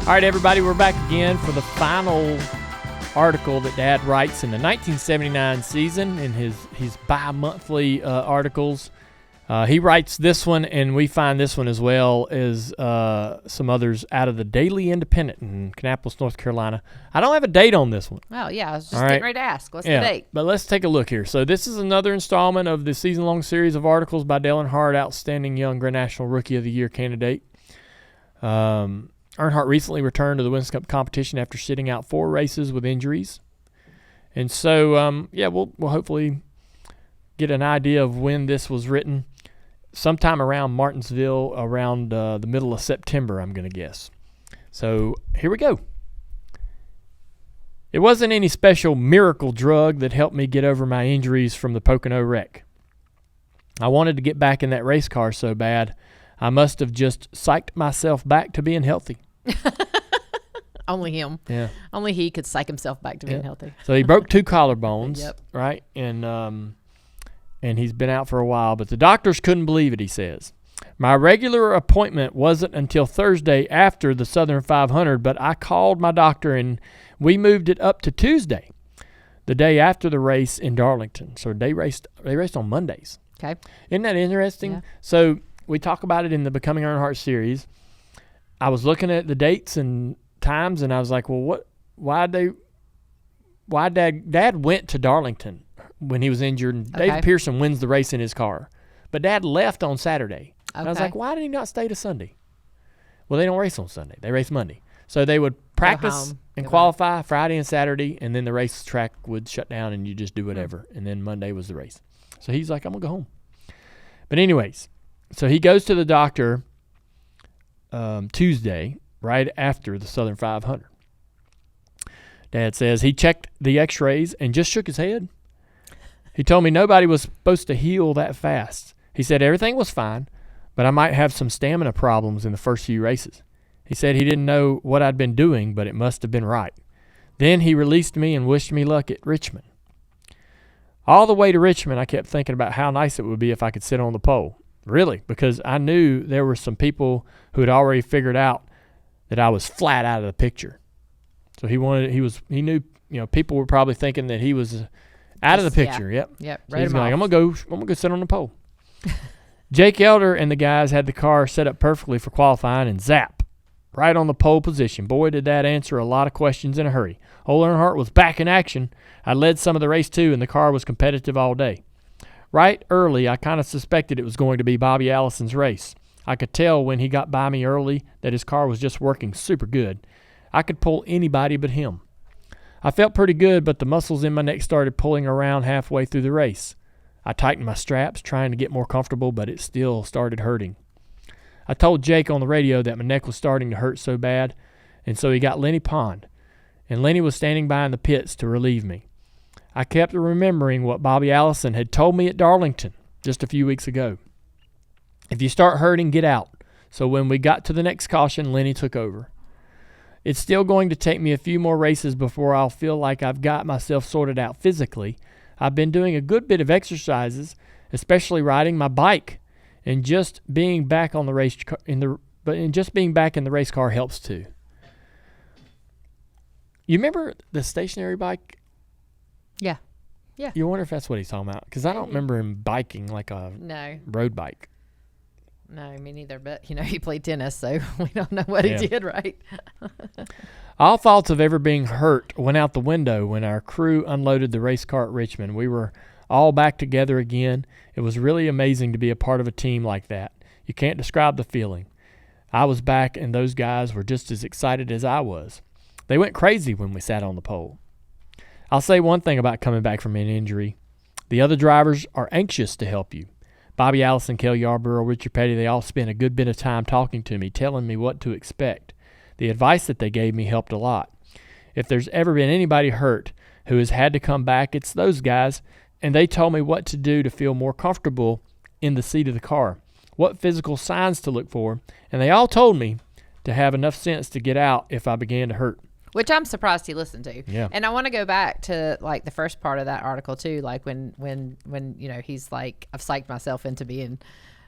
All right, everybody, we're back again for the final article that Dad writes in the 1979 season in his bi-monthly articles. He writes this one, and we find this one as well as some others out of the Daily Independent in Kannapolis, North Carolina. I don't have a date on this one. Oh, yeah, I was just getting ready to ask. What's the date? But let's take a look here. So this is another installment of the season-long series of articles by Earnhardt, Outstanding Young Grand National Rookie of the Year candidate. Earnhardt recently returned to the Winston Cup competition after sitting out 4 races with injuries. And so, we'll hopefully get an idea of when this was written. Sometime around Martinsville, around the middle of September, I'm going to guess. So here we go. It wasn't any special miracle drug that helped me get over my injuries from the Pocono wreck. I wanted to get back in that race car so bad, I must have just psyched myself back to being healthy. Only him. Yeah. Only he could psych himself back to being healthy. So he broke 2 collarbones, Yep. right? And he's been out for a while, but the doctors couldn't believe it, he says. My regular appointment wasn't until Thursday after the Southern 500, but I called my doctor and we moved it up to Tuesday, the day after the race in Darlington. So they raced on Mondays. Okay. Isn't that interesting? Yeah. So we talk about it in the Becoming Earnhardt series. I was looking at the dates and times, and I was like, well, why Dad went to Darlington when he was injured, and David Pearson wins the race in his car. But Dad left on Saturday. Okay. And I was like, why did he not stay to Sunday? Well, they don't race on Sunday. They race Monday. So they would practice and qualify Friday and Saturday, and then the race track would shut down, and you just do whatever. And then Monday was the race. So he's like, I'm going to go home. But anyways, so he goes to the doctor Tuesday, right after the Southern 500. Dad says he checked the x-rays and just shook his head. He told me nobody was supposed to heal that fast. He said everything was fine, but I might have some stamina problems in the first few races. He said he didn't know what I'd been doing, but it must have been right. Then he released me and wished me luck at Richmond. All the way to Richmond, I kept thinking about how nice it would be if I could sit on the pole. Really, because I knew there were some people who had already figured out that I was flat out of the picture. So he knew, people were probably thinking that he was out of the picture. Yeah. Yep. So he's like, I'm gonna go sit on the pole. Jake Elder and the guys had the car set up perfectly for qualifying, and zap, right on the pole position. Boy, did that answer a lot of questions in a hurry. Old Earnhardt was back in action. I led some of the race too, and the car was competitive all day. Right early, I kind of suspected it was going to be Bobby Allison's race. I could tell when he got by me early that his car was just working super good. I could pull anybody but him. I felt pretty good, but the muscles in my neck started pulling around halfway through the race. I tightened my straps, trying to get more comfortable, but it still started hurting. I told Jake on the radio that my neck was starting to hurt so bad, and so he got Lenny Pond, and Lenny was standing by in the pits to relieve me. I kept remembering what Bobby Allison had told me at Darlington just a few weeks ago. If you start hurting, get out. So when we got to the next caution, Lenny took over. It's still going to take me a few more races before I'll feel like I've got myself sorted out physically. I've been doing a good bit of exercises, especially riding my bike, and just being back on the race in the race car helps too. You remember the stationary bike? Yeah. Yeah. You wonder if that's what he's talking about, because I don't remember him biking like a road bike. No, me neither. But he played tennis, so we don't know what he did, right? All thoughts of ever being hurt went out the window when our crew unloaded the race car at Richmond. We were all back together again. It was really amazing to be a part of a team like that. You can't describe the feeling. I was back, and those guys were just as excited as I was. They went crazy when we sat on the pole. I'll say one thing about coming back from an injury. The other drivers are anxious to help you. Bobby Allison, Kelley Yarborough, Richard Petty, they all spent a good bit of time talking to me, telling me what to expect. The advice that they gave me helped a lot. If there's ever been anybody hurt who has had to come back, it's those guys, and they told me what to do to feel more comfortable in the seat of the car, what physical signs to look for, and they all told me to have enough sense to get out if I began to hurt. Which I'm surprised he listened to. Yeah. And I want to go back to like the first part of that article too, like when he's like, I've psyched myself into being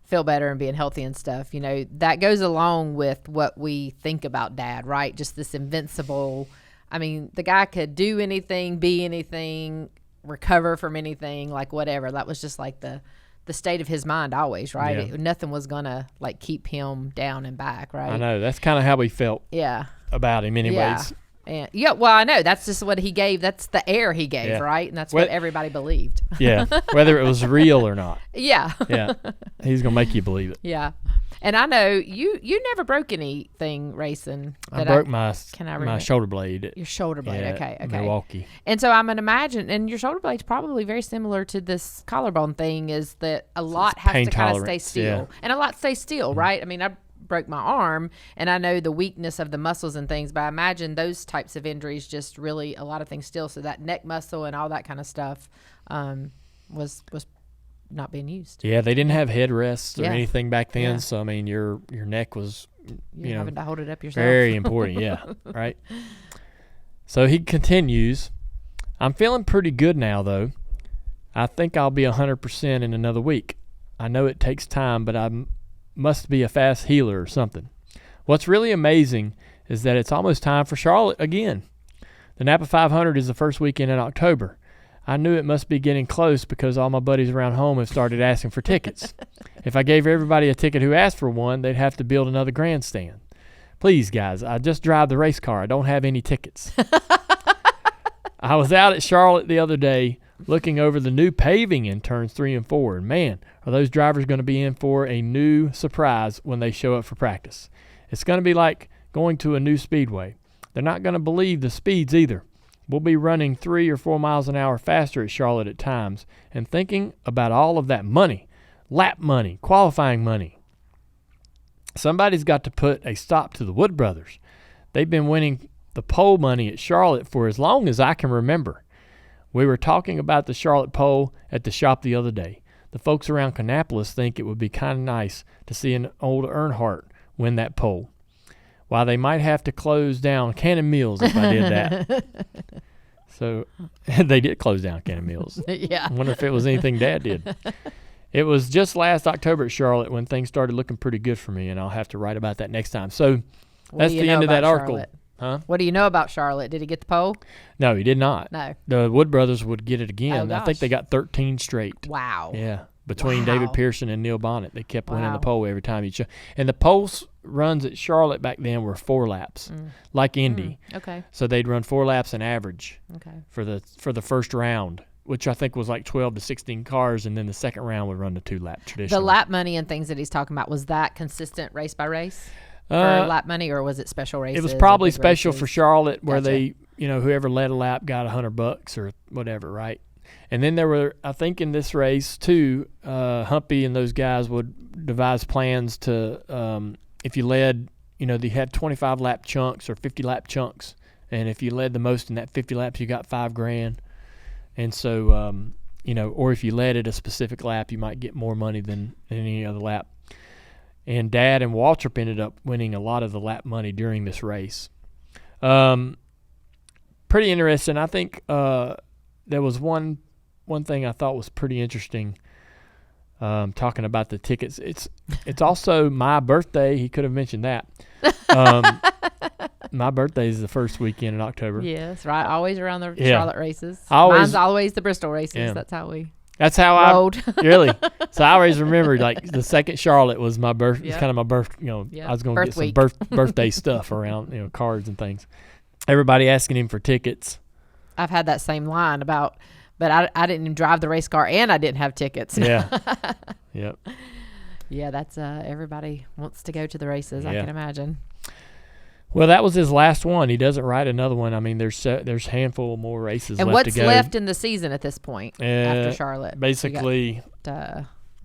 feel better and being healthy and stuff. You know, that goes along with what we think about Dad, right? Just this invincible. I mean, the guy could do anything, be anything, recover from anything, like whatever. That was just like the state of his mind always, right? Yeah. Nothing was going to like keep him down and back, right? I know. That's kind of how we felt about him anyways. And well, I know that's just what he gave. That's the air he gave, right? And that's what everybody believed. Yeah, whether it was real or not. Yeah. Yeah, he's gonna make you believe it. Yeah, and I know you never broke anything racing. I broke my shoulder blade. Your shoulder blade, okay. Milwaukee. And so I'm gonna imagine, and your shoulder blade's probably very similar to this collarbone thing. Is that a lot has to kind of stay still, and a lot stays still, right? I mean, I broke my arm, and I know the weakness of the muscles and things, but I imagine those types of injuries just really a lot of things still. So that neck muscle and all that kind of stuff was not being used. Yeah, they didn't have headrests or anything back then, so I mean your neck was You're having to hold it up yourself. Very important, yeah, right. So he continues. I'm feeling pretty good now, though. I think I'll be 100% in another week. I know it takes time, but I must be a fast healer or something. What's really amazing is that it's almost time for Charlotte again. The Napa 500 is the first weekend in October. I knew it must be getting close because all my buddies around home have started asking for tickets. If I gave everybody a ticket who asked for one, they'd have to build another grandstand. Please, guys, I just drive the race car. I don't have any tickets. I was out at Charlotte the other day looking over the new paving in turns 3 and 4, and man, are those drivers going to be in for a new surprise when they show up for practice. It's going to be like going to a new speedway. They're not going to believe the speeds either. We'll be running 3 or 4 miles an hour faster at Charlotte at times, and thinking about all of that money, lap money, qualifying money. Somebody's got to put a stop to the Wood brothers. They've been winning the pole money at Charlotte for as long as I can remember. We were talking about the Charlotte pole at the shop the other day. The folks around Kannapolis think it would be kind of nice to see an old Earnhardt win that pole. While they might have to close down Cannon Mills if I did that. So they did close down Cannon Mills. Yeah. I wonder if it was anything Dad did. It was just last October at Charlotte when things started looking pretty good for me, and I'll have to write about that next time. So that's the end of that article. Huh? What do you know about Charlotte? Did he get the pole? No, he did not. No. The Wood brothers would get it again. Oh, I think they got 13 straight. Wow. Yeah. Between David Pearson and Neil Bonnet, they kept winning the pole every time each. And the pole runs at Charlotte back then were 4 laps, like Indy. Okay. So they'd run 4 laps an average. Okay. For the first round, which I think was like 12 to 16 cars, and then the second round would run the 2-lap traditionally. The lap money and things that he's talking about, was that consistent race by race for lap money, or was it special races? It was probably special for Charlotte, where Gotcha. they, whoever led a lap got $100 or whatever, right? And then there were, I think in this race too, Humpy and those guys would devise plans to, if you led, they had 25 lap chunks or 50 lap chunks. And if you led the most in that 50 laps, you got $5,000. And so, or if you led at a specific lap, you might get more money than any other lap. And Dad and Waltrip ended up winning a lot of the lap money during this race. Pretty interesting. I think there was one thing I thought was pretty interesting, talking about the tickets. It's also my birthday. He could have mentioned that. My birthday is the first weekend in October. Yes, right. Always around the Charlotte races. Mine's always the Bristol races. Yeah. That's how I really. So I always remembered like the second Charlotte was my birth. It's kind of my birth. I was going to get some birthday stuff around, cards and things. Everybody asking him for tickets. I've had that same line about, but I didn't even drive the race car and I didn't have tickets. Yeah. Yep. Yeah, that's everybody wants to go to the races. I can imagine. Well, that was his last one. He doesn't ride another one. I mean, there's a handful more races and left to go. And what's left in the season at this point after Charlotte? Basically, I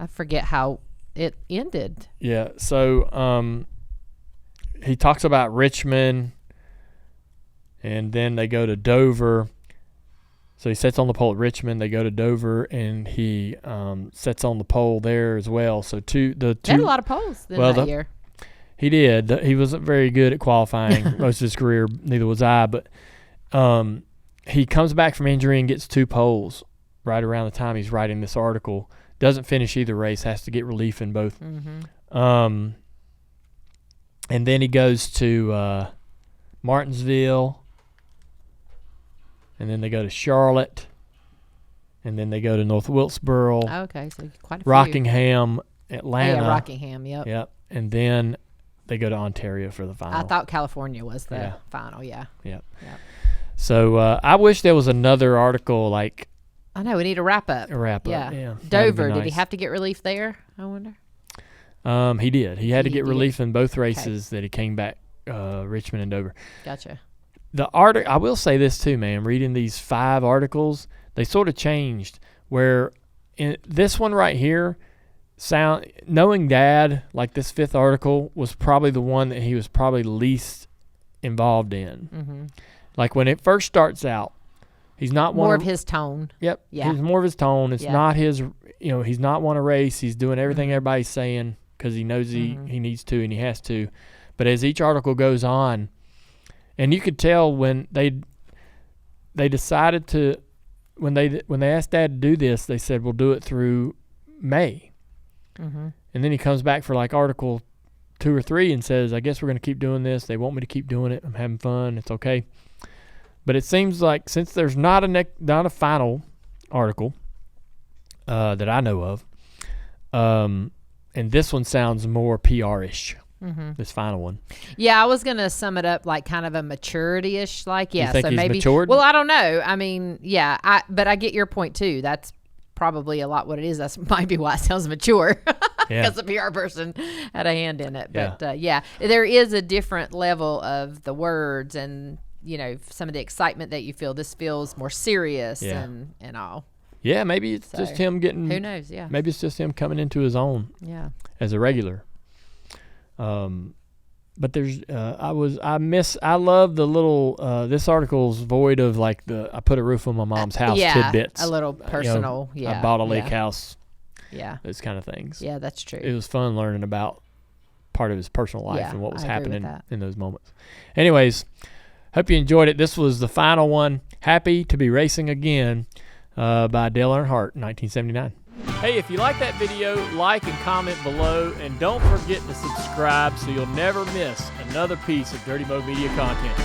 forget how it ended. Yeah. So he talks about Richmond, and then they go to Dover. So he sets on the pole at Richmond. They go to Dover, and he sets on the pole there as well. So they had a lot of poles that year. He did. He wasn't very good at qualifying most of his career. Neither was I. But he comes back from injury and gets 2 poles right around the time he's writing this article Doesn't finish either race. Has to get relief in both. And then he goes to Martinsville, and then they go to Charlotte, and then they go to North Wilkesboro. Okay, so quite a few. Rockingham, Atlanta. Yeah, Rockingham. Yep. Yep. And then they go to Ontario for the final. I thought California was the final. Yeah. Yep. So I wish there was another article like. I know we need a wrap up. Yeah. Dover. Nice. Did he have to get relief there? I wonder. He did. He had to get relief in both races that he came back, Richmond and Dover. Gotcha. I will say this too, man. Reading these 5 articles, they sort of changed. Where in this one right here, knowing Dad, like this 5th article was probably the one that he was probably least involved in. Like when it first starts out, he's not more of his tone. Yep. Yeah. He's more of his tone. It's not his. He's not want to race. He's doing everything everybody's saying because he knows he needs to and he has to. But as each article goes on, and you could tell when they decided to when they asked Dad to do this, they said we'll do it through May. And then he comes back for like article 2 or 3 and says, I guess we're going to keep doing this. They want me to keep doing it. I'm having fun. It's okay. But it seems like since there's not a final article that I know of, and this one sounds more PR-ish, this final one. Yeah, I was going to sum it up like kind of a maturity-ish, like, You think so he's maybe. matured? Well, I don't know. I mean, yeah, but I get your point too. That's probably a lot what it is. That's might be why it sounds mature. Because the PR person had a hand in it. But there is a different level of the words and, some of the excitement that you feel. This feels more serious and all. Yeah, maybe it's just him getting. Who knows? Yeah. Maybe it's just him coming into his own. Yeah. As a regular. But there's I love the little this article's void of like I put a roof on my mom's house tidbits. A little personal. I bought a lake house. Yeah. Those kind of things. Yeah, that's true. It was fun learning about part of his personal life and what was happening in those moments. Anyways, hope you enjoyed it. This was the final one. Happy to be racing again by Dale Earnhardt, 1979. Hey, if you like that video, like and comment below, and don't forget to subscribe so you'll never miss another piece of Dirty Mo Media content.